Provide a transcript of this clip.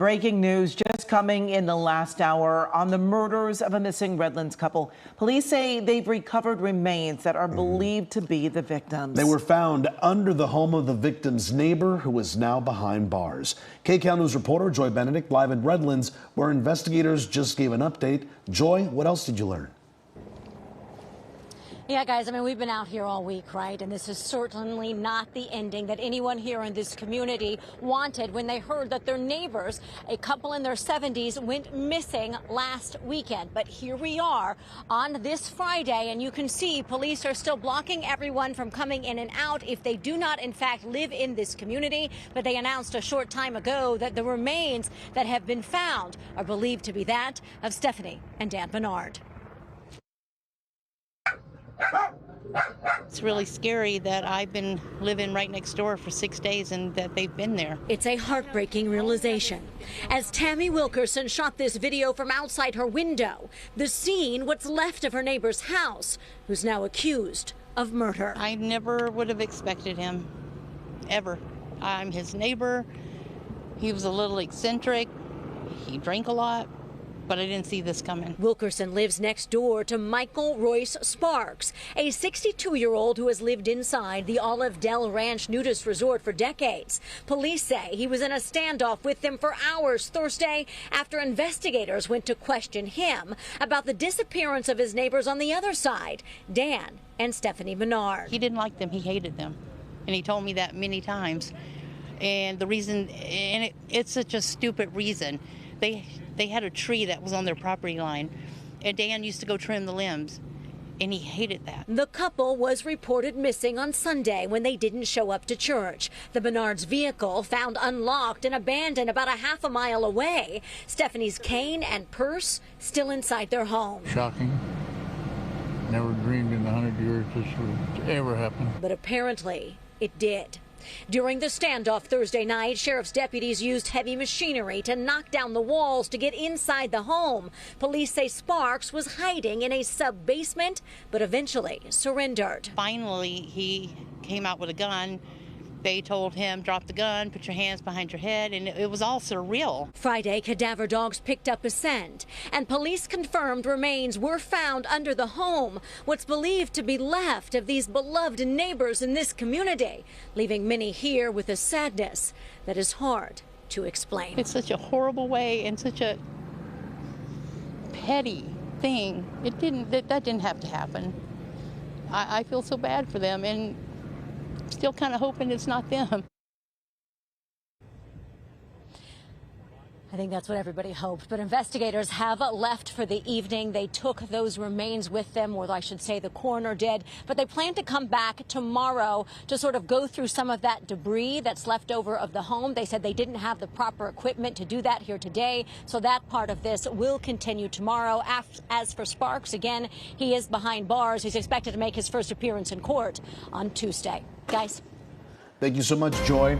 Breaking news just coming in the last hour on the murders of a missing Redlands couple. Police say they've recovered remains that are believed to be the victims. They were found under the home of the victim's neighbor, who is now behind bars. KCAL News reporter Joy Benedict live in Redlands, where investigators just gave an update. Joy, what else did you learn? Yeah, guys, I mean, we've been out here all week, right? And this is certainly not the ending that anyone here in this community wanted when they heard that their neighbors, a couple in their 70s, went missing last weekend. But here we are on this Friday, and you can see police are still blocking everyone from coming in and out if they do not, in fact, live in this community. But they announced a short time ago that the remains that have been found are believed to be that of Stephanie and Dan Bernard. It's really scary that I've been living right next door for 6 days and that they've been there. It's a heartbreaking realization. As Tammy Wilkerson shot this video from outside her window, the scene, what's left of her neighbor's house, who's now accused of murder. I never would have expected him, ever. I'm his neighbor. He was a little eccentric. He drank a lot. But I didn't see this coming. Wilkerson lives next door to Michael Royce Sparks, a 62-year-old who has lived inside the Olive Dell Ranch nudist resort for decades. Police say he was in a standoff with them for hours Thursday after investigators went to question him about the disappearance of his neighbors on the other side, Dan and Stephanie Bernard. He didn't like them. He hated them. And he told me that many times. And the reason, and it's such a stupid reason. They had a tree that was on their property line, and Dan used to go trim the limbs, and he hated that. The couple was reported missing on Sunday when they didn't show up to church. The Bernard's vehicle found unlocked and abandoned about a half a mile away. Stephanie's cane and purse still inside their home. Shocking. Never dreamed in 100 years this would ever happen. But apparently it did. During the standoff Thursday night, sheriff's deputies used heavy machinery to knock down the walls to get inside the home. Police say Sparks was hiding in a sub-basement, but eventually surrendered. Finally, he came out with a gun. They told him, drop the gun, put your hands behind your head, and it was all surreal. Friday, cadaver dogs picked up a scent, and police confirmed remains were found under the home, what's believed to be left of these beloved neighbors in this community, leaving many here with a sadness that is hard to explain. It's such a horrible way and such a petty thing. That didn't have to happen. I feel so bad for them, and still kind of hoping it's not them. I think that's what everybody hoped, but investigators have left for the evening. They took those remains with them, or I should say the coroner did, but they plan to come back tomorrow to sort of go through some of that debris that's left over of the home. They said they didn't have the proper equipment to do that here today, so that part of this will continue tomorrow. As for Sparks, again, he is behind bars. He's expected to make his first appearance in court on Tuesday. Guys. Thank you so much, Joy.